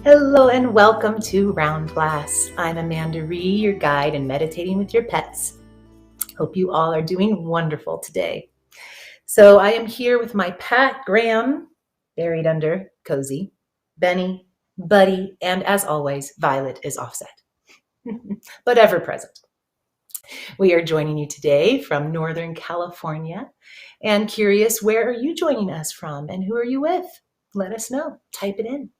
Hello and welcome to Round Glass. I'm Amanda Ree, your guide in meditating with your pets. Hope you all are doing wonderful today. So I am here with my Pat Graham, buried under Cozy, Benny, Buddy, and as always, Violet is offset, but ever present. We are joining you today from Northern California and curious, where are you joining us from and who are you with? Let us know. Type it in.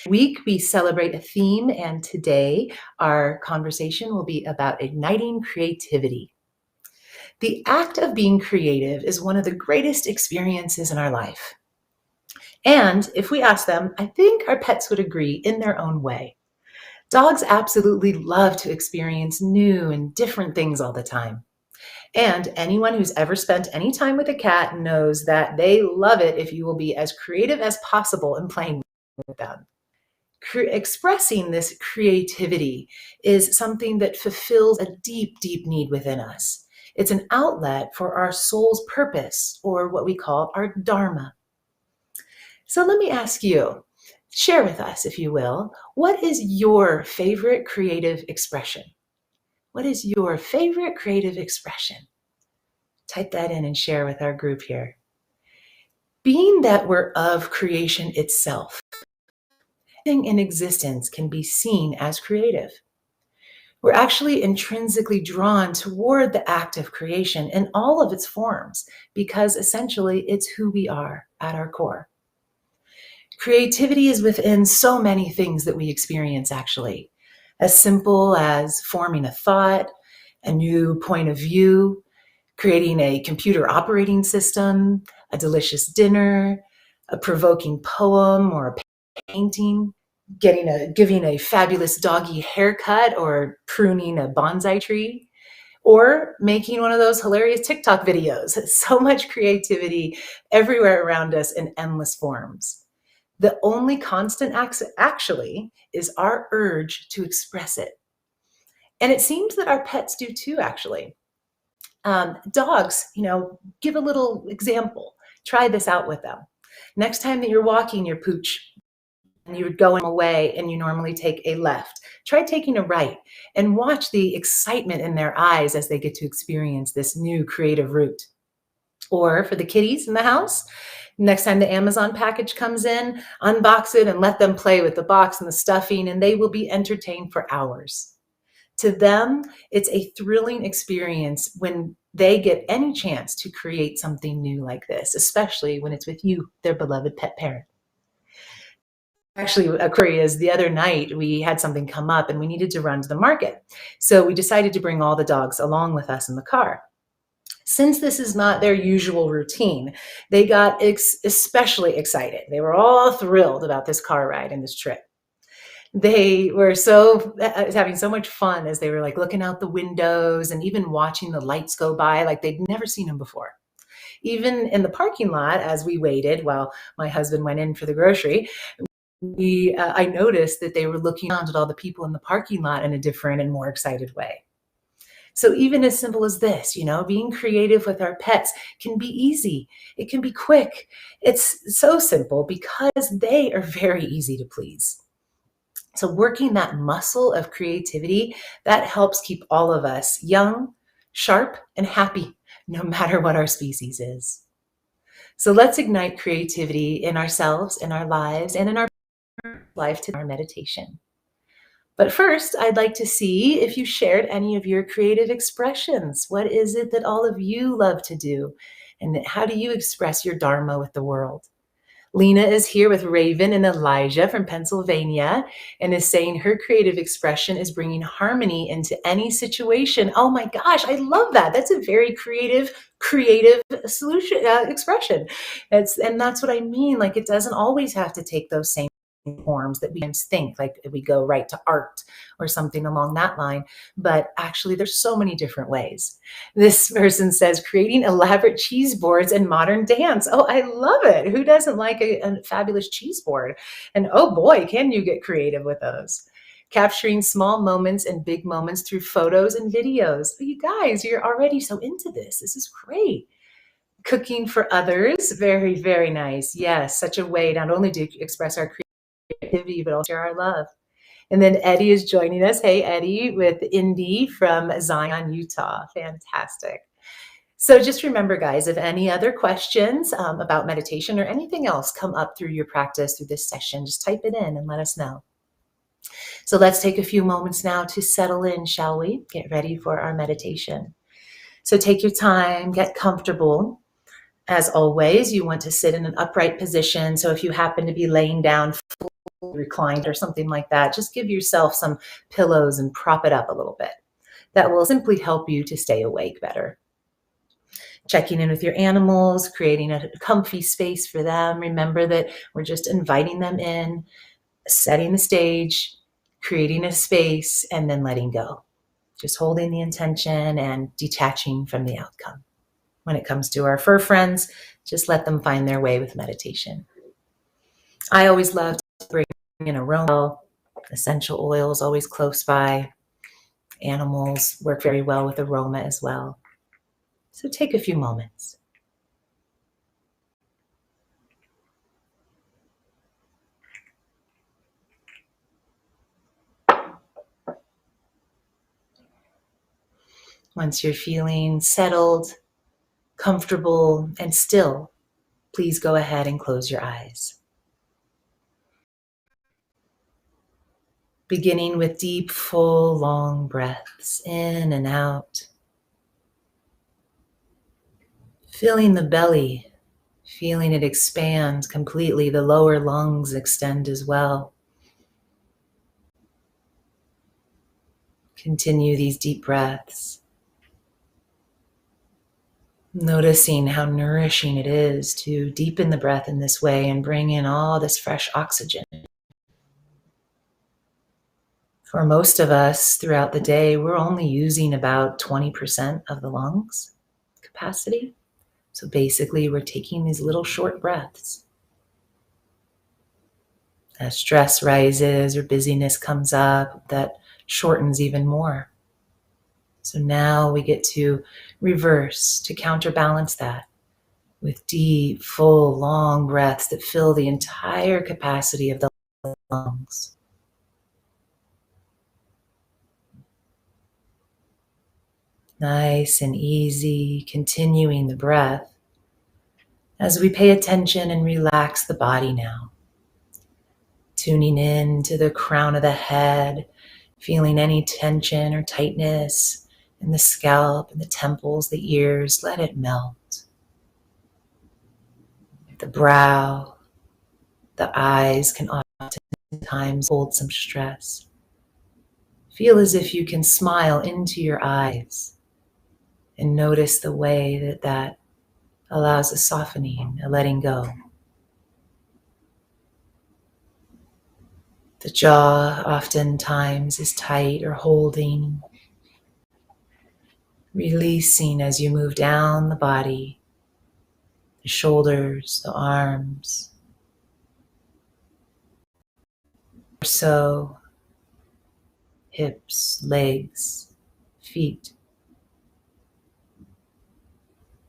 Week we celebrate a theme, and today our conversation will be about igniting creativity. The act of being creative is one of the greatest experiences in our life. And if we ask them, I think our pets would agree in their own way. Dogs absolutely love to experience new and different things all the time. And anyone who's ever spent any time with a cat knows that they love it if you will be as creative as possible in playing with them. Expressing this creativity is something that fulfills a deep, deep need within us. It's an outlet for our soul's purpose, or what we call our dharma. So let me ask you, share with us, if you will, what is your favorite creative expression? What is your favorite creative expression? Type that in and share with our group here. Being that we're of creation itself, in existence can be seen as creative. We're actually intrinsically drawn toward the act of creation in all of its forms because essentially it's who we are at our core. Creativity is within so many things that we experience, actually, as simple as forming a thought, a new point of view, creating a computer operating system, a delicious dinner, a provoking poem or a painting, giving a fabulous doggy haircut or pruning a bonsai tree, or making one of those hilarious TikTok videos. So much creativity everywhere around us in endless forms. The only constant actually is our urge to express it. And it seems that our pets do too, actually. Dogs, give a little example. Try this out with them. Next time that you're walking your pooch, and you're going away and you normally take a left, try taking a right and watch the excitement in their eyes as they get to experience this new creative route. Or for the kitties in the house, next time the Amazon package comes in, unbox it and let them play with the box and the stuffing, and they will be entertained for hours. To them, it's a thrilling experience when they get any chance to create something new like this, especially when it's with you, their beloved pet parent. Actually, a query is the other night we had something come up and we needed to run to the market. So we decided to bring all the dogs along with us in the car. Since this is not their usual routine, they got especially excited. They were all thrilled about this car ride and this trip. They were having so much fun as they were like looking out the windows and even watching the lights go by like they'd never seen them before. Even in the parking lot, as we waited while my husband went in for the grocery, I noticed that they were looking around at all the people in the parking lot in a different and more excited way. So even as simple as this, being creative with our pets can be easy. It can be quick. It's so simple because they are very easy to please. So working that muscle of creativity, that helps keep all of us young, sharp, and happy, no matter what our species is. So let's ignite creativity in ourselves, in our lives, and in our life to our meditation. But first, I'd like to see if you shared any of your creative expressions. What is it that all of you love to do? And how do you express your Dharma with the world? Lena is here with Raven and Elijah from Pennsylvania and is saying her creative expression is bringing harmony into any situation. Oh my gosh, I love that. That's a very creative solution expression. And that's what I mean. Like, it doesn't always have to take those same forms that we think, like we go right to art or something along that line. But actually, there's so many different ways. This person says, creating elaborate cheese boards and modern dance. Oh, I love it. Who doesn't like a fabulous cheese board? And oh boy, can you get creative with those. Capturing small moments and big moments through photos and videos. You guys, you're already so into this. This is great. Cooking for others. Very, very nice. Yes, such a way not only to express our creativity, activity, but also share our love. And then Eddie is joining us. Hey, Eddie, with Indy from Zion, Utah. Fantastic. So just remember, guys, if any other questions about meditation or anything else come up through your practice through this session, just type it in and let us know. So let's take a few moments now to settle in, shall we? Get ready for our meditation. So take your time, get comfortable. As always, you want to sit in an upright position. So if you happen to be laying down, reclined or something like that, just give yourself some pillows and prop it up a little bit. That will simply help you to stay awake better. Checking in with your animals, creating a comfy space for them. Remember that we're just inviting them in, setting the stage, creating a space, and then letting go. Just holding the intention and detaching from the outcome. When it comes to our fur friends, just let them find their way with meditation. I always love to bring in aroma. Essential oils always close by. Animals work very well with aroma as well. So take a few moments. Once you're feeling settled, comfortable, and still, please go ahead and close your eyes. Beginning with deep, full, long breaths in and out. Filling the belly, feeling it expand completely. The lower lungs extend as well. Continue these deep breaths. Noticing how nourishing it is to deepen the breath in this way and bring in all this fresh oxygen. For most of us throughout the day, we're only using about 20% of the lungs capacity. So basically, we're taking these little short breaths. As stress rises or busyness comes up, that shortens even more. So now we get to reverse, to counterbalance that with deep, full, long breaths that fill the entire capacity of the lungs. Nice and easy, continuing the breath as we pay attention and relax the body now. Tuning in to the crown of the head, feeling any tension or tightness in the scalp and the temples, the ears, let it melt. The brow, the eyes can oftentimes hold some stress. Feel as if you can smile into your eyes and notice the way that allows a softening, a letting go. The jaw oftentimes is tight or holding, releasing as you move down the body, the shoulders, the arms, torso, hips, legs, feet.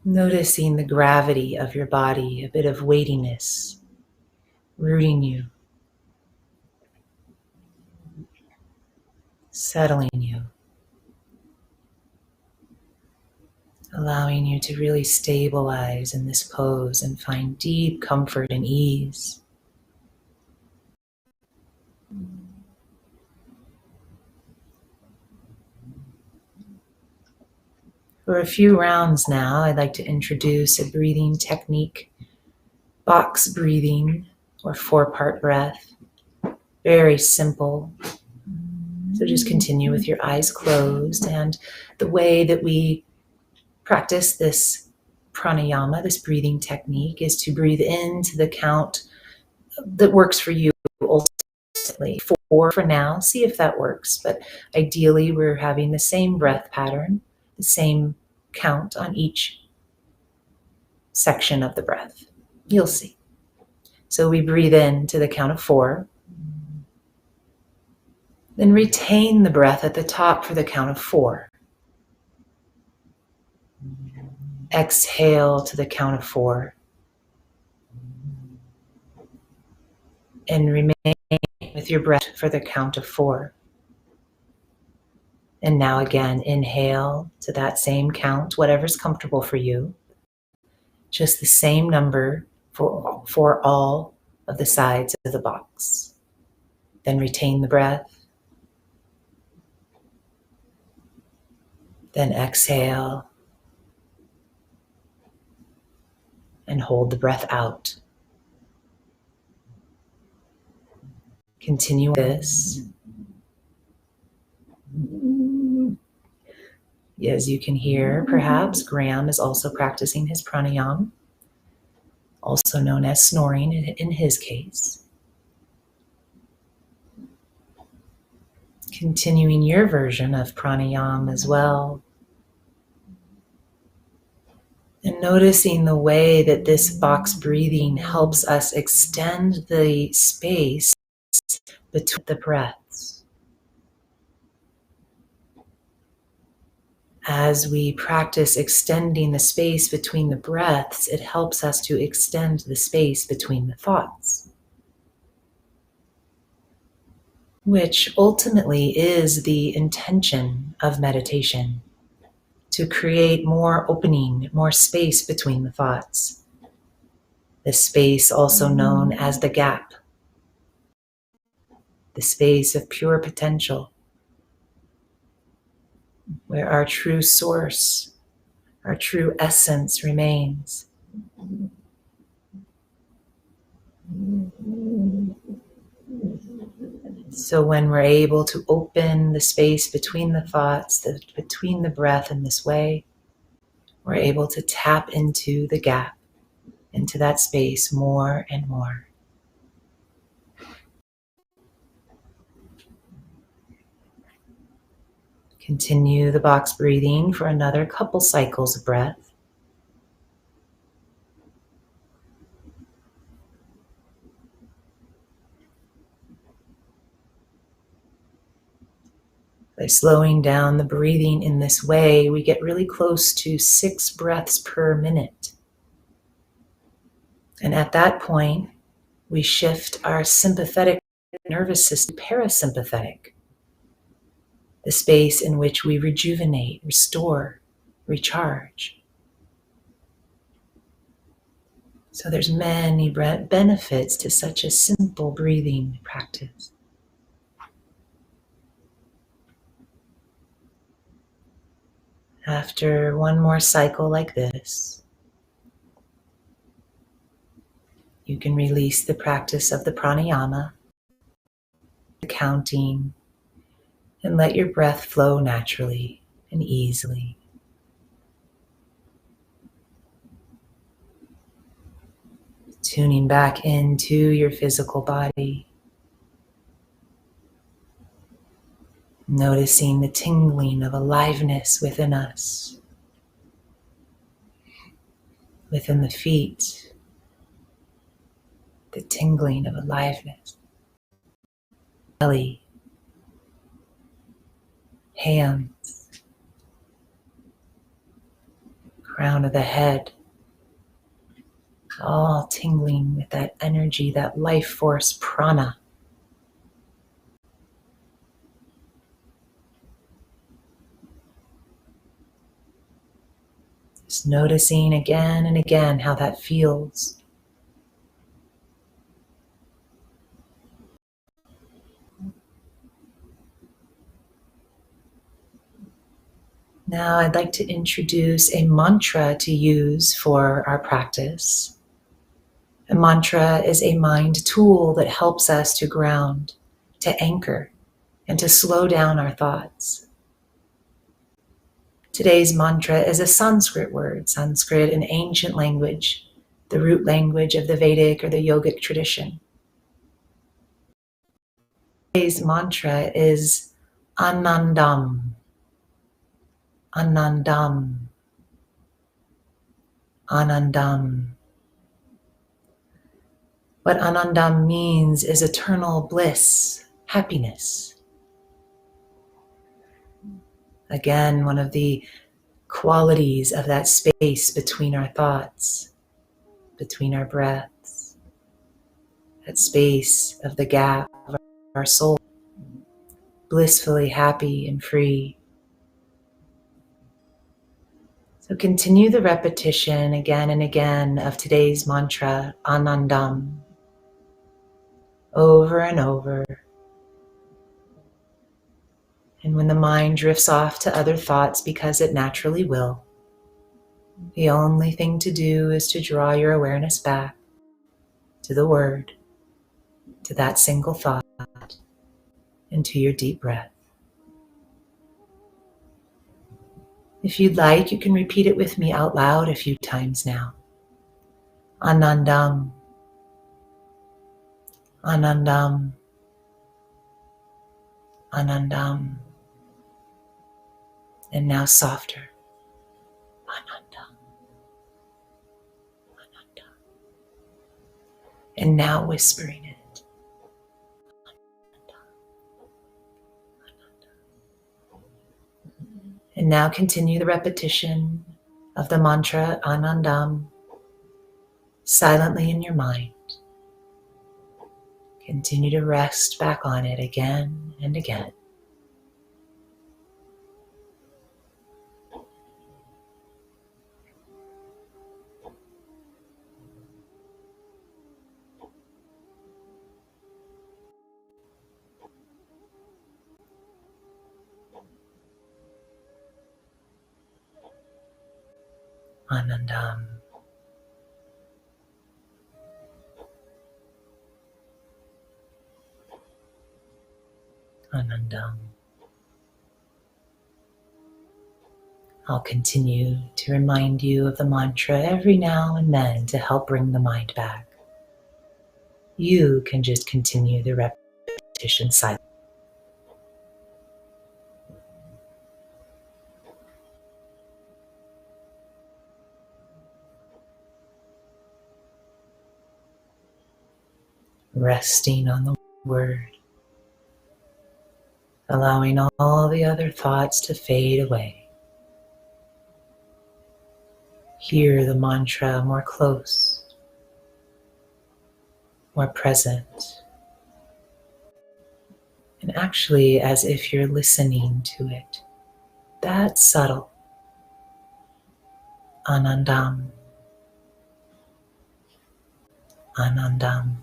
Noticing the gravity of your body, a bit of weightiness, rooting you, settling you, allowing you to really stabilize in this pose and find deep comfort and ease. For a few rounds now, I'd like to introduce a breathing technique, box breathing or 4-part breath. Very simple. So just continue with your eyes closed. And the way that we practice this pranayama, this breathing technique, is to breathe into the count that works for you ultimately. 4 for now, see if that works. But ideally, we're having the same breath pattern, the same count on each section of the breath. You'll see. So we breathe in to the count of 4. Then retain the breath at the top for the count of 4. Exhale to the count of 4. And remain with your breath for the count of 4. And now again, inhale to that same count, whatever's comfortable for you. Just the same number for all of the sides of the box. Then retain the breath. Then exhale and hold the breath out. Continue this. As you can hear, perhaps Graham is also practicing his pranayama, also known as snoring in his case. Continuing your version of pranayama as well. And noticing the way that this box breathing helps us extend the space between the breaths. As we practice extending the space between the breaths, it helps us to extend the space between the thoughts, which ultimately is the intention of meditation. To create more opening, more space between the thoughts. This space also known as the gap. The space of pure potential, where our true source, our true essence remains. So when we're able to open the space between the thoughts, between the breath in this way, we're able to tap into the gap, into that space more and more. Continue the box breathing for another couple cycles of breath. By slowing down the breathing in this way, we get really close to 6 breaths per minute. And at that point, we shift our sympathetic nervous system to parasympathetic, the space in which we rejuvenate, restore, recharge. So there's many benefits to such a simple breathing practice. After one more cycle like this, you can release the practice of the pranayama, the counting, and let your breath flow naturally and easily. Tuning back into your physical body. Noticing the tingling of aliveness within us, within the feet, the tingling of aliveness, belly, hands, crown of the head, all tingling with that energy, that life force prana. Just noticing again and again how that feels. Now I'd like to introduce a mantra to use for our practice. A mantra is a mind tool that helps us to ground, to anchor, and to slow down our thoughts. Today's mantra is a Sanskrit word, Sanskrit, an ancient language, the root language of the Vedic or the yogic tradition. Today's mantra is Anandam, Anandam, Anandam. What Anandam means is eternal bliss, happiness. Again, one of the qualities of that space between our thoughts, between our breaths, that space of the gap. our soul, blissfully happy and free. So continue the repetition again and again of today's mantra, Anandam, over and over. And when the mind drifts off to other thoughts, because it naturally will, the only thing to do is to draw your awareness back to the word, to that single thought, and to your deep breath. If you'd like, you can repeat it with me out loud a few times now. Anandam, Anandam, Anandam. And now softer. Anandam, Anandam. And now whispering it. And now continue the repetition of the mantra Anandam silently in your mind. Continue to rest back on it again and again. Anandam, Anandam. I'll continue to remind you of the mantra every now and then to help bring the mind back. You can just continue the repetition silently. Resting on the word, allowing all the other thoughts to fade away. Hear the mantra more close, more present, and actually as if you're listening to it. That's subtle. Anandam, Anandam.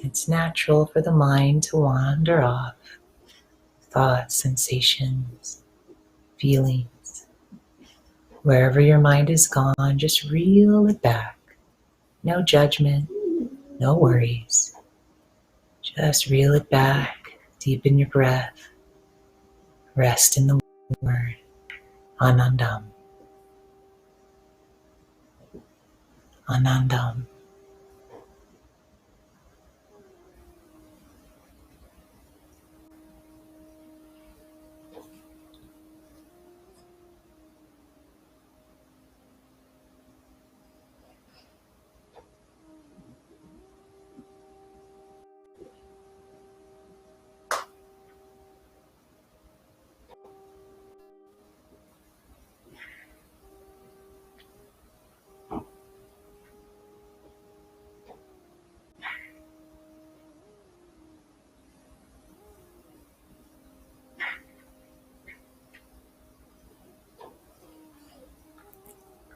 It's natural for the mind to wander off. Thoughts, sensations, feelings. Wherever your mind is gone, just reel it back. No judgment, no worries. Just reel it back. Deepen your breath. Rest in the word. Anandam. Anandam.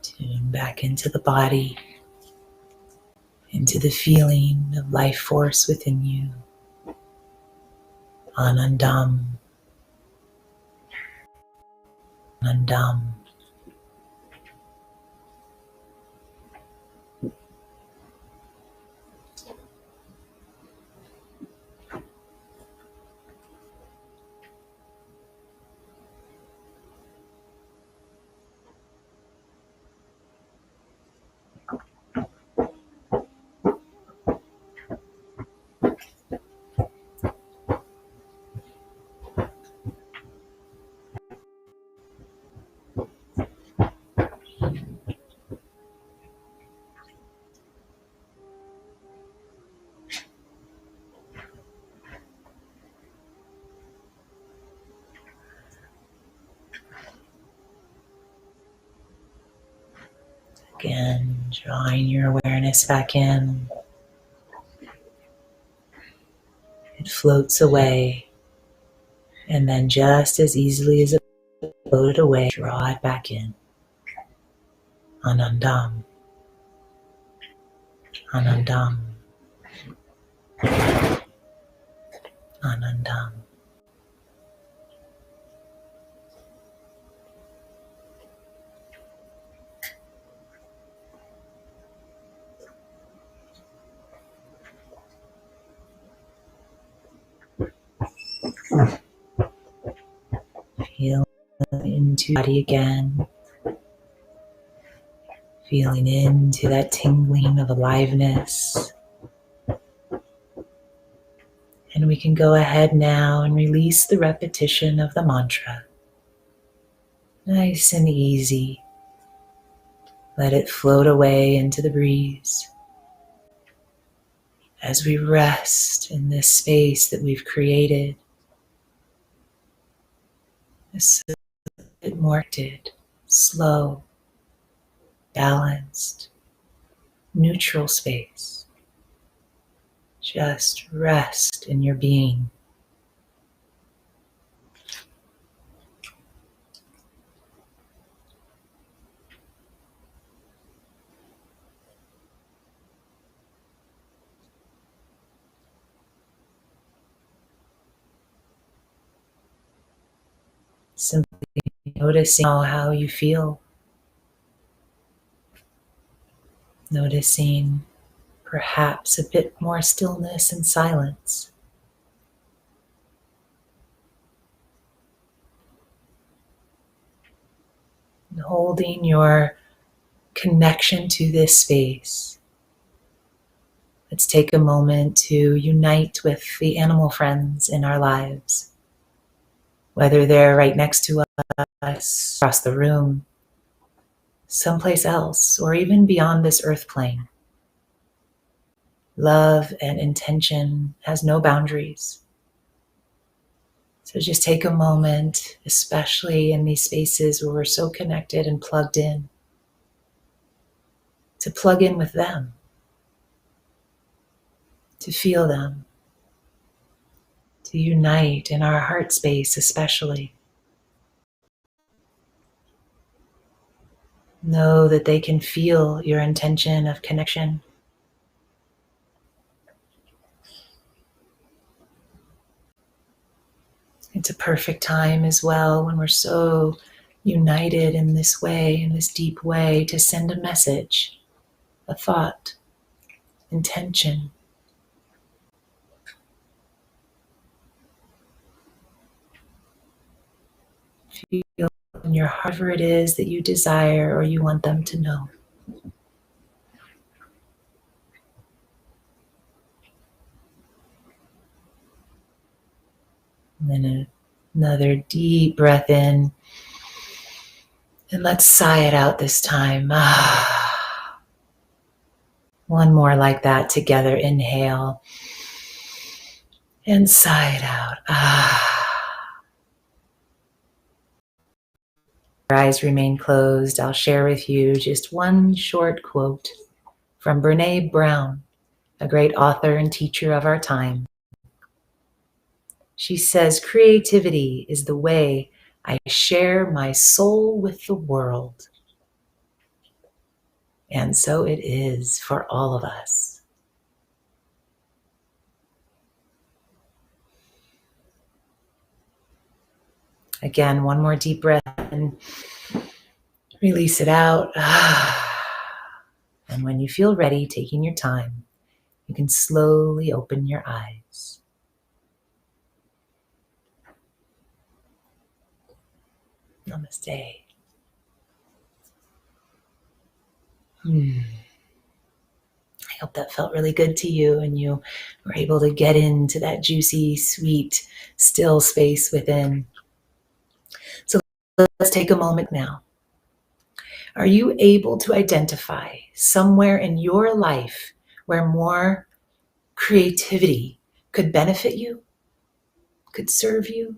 Tune back into the body, into the feeling of life force within you. Anandam. Anandam. and drawing your awareness back in. It floats away, and then just as easily as it floated away, draw it back in. Anandam, Anandam, Anandam. Feel into your body again. Feeling into that tingling of aliveness. And we can go ahead now and release the repetition of the mantra. Nice and easy. Let it float away into the breeze as we rest in this space that we've created. This is a bit more acted, slow, balanced, neutral space. Just rest in your being. Simply noticing how you feel. Noticing perhaps a bit more stillness and silence. And holding your connection to this space. Let's take a moment to unite with the animal friends in our lives. Whether they're right next to us, across the room, someplace else, or even beyond this earth plane. Love and intention has no boundaries. So just take a moment, especially in these spaces where we're so connected and plugged in, to plug in with them, to feel them, to unite in our heart space especially. Know that they can feel your intention of connection. It's a perfect time as well when we're so united in this way, in this deep way, to send a message, a thought, intention. Feel in your heart whatever it is that you desire or you want them to know. And then another deep breath in. And let's sigh it out this time. One more like that together. Inhale. And sigh it out. Your eyes remain closed. I'll share with you just one short quote from Brené Brown, a great author and teacher of our time. She says, "Creativity is the way I share my soul with the world." And so it is for all of us. Again, one more deep breath and release it out. And when you feel ready, taking your time, you can slowly open your eyes. Namaste. I hope that felt really good to you and you were able to get into that juicy, sweet, still space within. So let's take a moment now. Are you able to identify somewhere in your life where more creativity could benefit you, could serve you,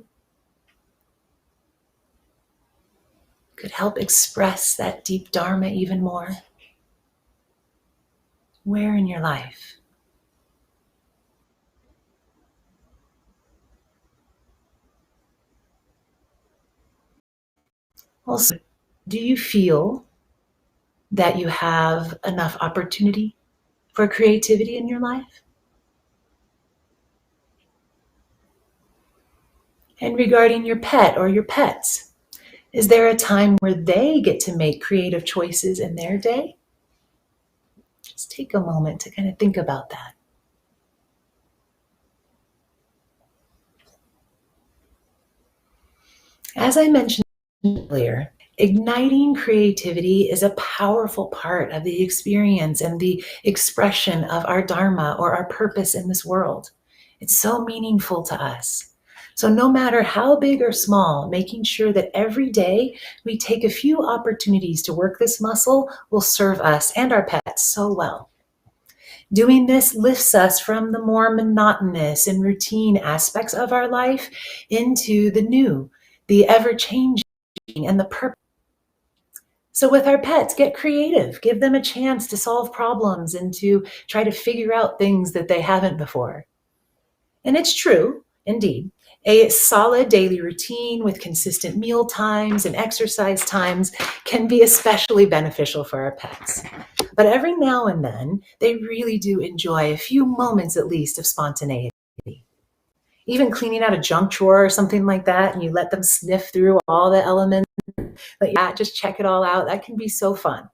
could help express that deep Dharma even more? Where in your life? Also, do you feel that you have enough opportunity for creativity in your life? And regarding your pet or your pets, is there a time where they get to make creative choices in their day? Just take a moment to kind of think about that. As I mentioned earlier, igniting creativity is a powerful part of the experience and the expression of our Dharma or our purpose in this world. It's so meaningful to us. So, no matter how big or small, making sure that every day we take a few opportunities to work this muscle will serve us and our pets so well. Doing this lifts us from the more monotonous and routine aspects of our life into the new, the ever changing, and the purpose. So, with our pets, get creative, give them a chance to solve problems and to try to figure out things that they haven't before. And it's true, indeed. A solid daily routine with consistent meal times and exercise times can be especially beneficial for our pets. But every now and then, they really do enjoy a few moments at least of spontaneity. Even cleaning out a junk drawer or something like that, and you let them sniff through all the elements, just check it all out. That can be so fun.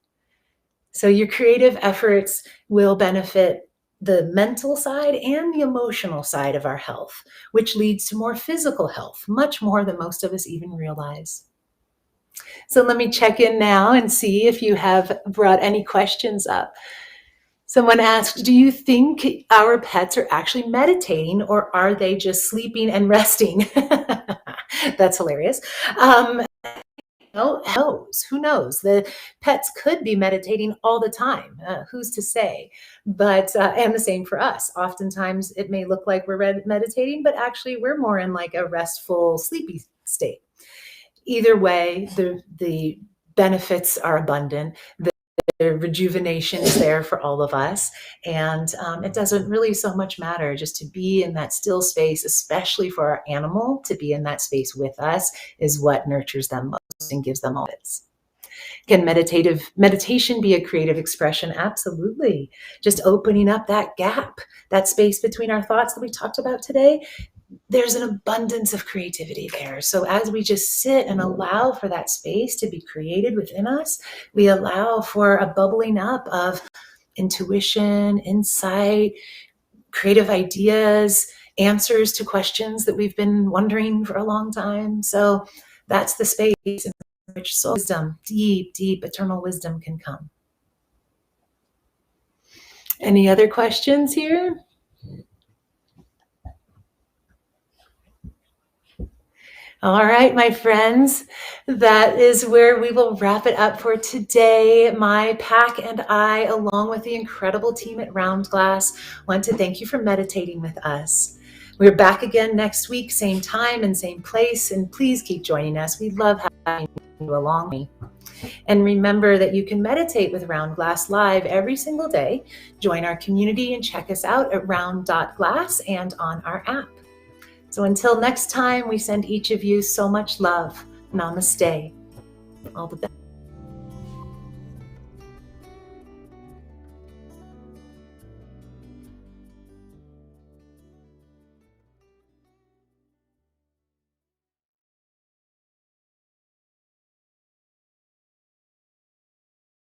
So your creative efforts will benefit the mental side and the emotional side of our health, which leads to more physical health, much more than most of us even realize. So let me check in now and see if you have brought any questions up. Someone asked, do you think our pets are actually meditating or are they just sleeping and resting? That's hilarious. Who knows? The pets could be meditating all the time. Who's to say? But and the same for us. Oftentimes, it may look like we're meditating, but actually, we're more in like a restful, sleepy state. Either way, the benefits are abundant. The rejuvenation is there for all of us, and it doesn't really so much matter just to be in that still space, especially for our animal to be in that space with us is what nurtures them most and gives them all this. Can meditation be a creative expression? Absolutely. Just opening up that gap, that space between our thoughts that we talked about today. There's an abundance of creativity there. So as we just sit and allow for that space to be created within us, we allow for a bubbling up of intuition, insight, creative ideas, answers to questions that we've been wondering for a long time. So that's the space in which soul wisdom, deep, deep eternal wisdom can come. Any other questions here? All right, my friends, that is where we will wrap it up for today. My pack and I, along with the incredible team at Round Glass, want to thank you for meditating with us. We're back again next week, same time and same place, and please keep joining us. We love having you along. And remember that you can meditate with Round Glass live every single day. Join our community and check us out at round.glass and on our app. So until next time, we send each of you so much love. Namaste. All the best.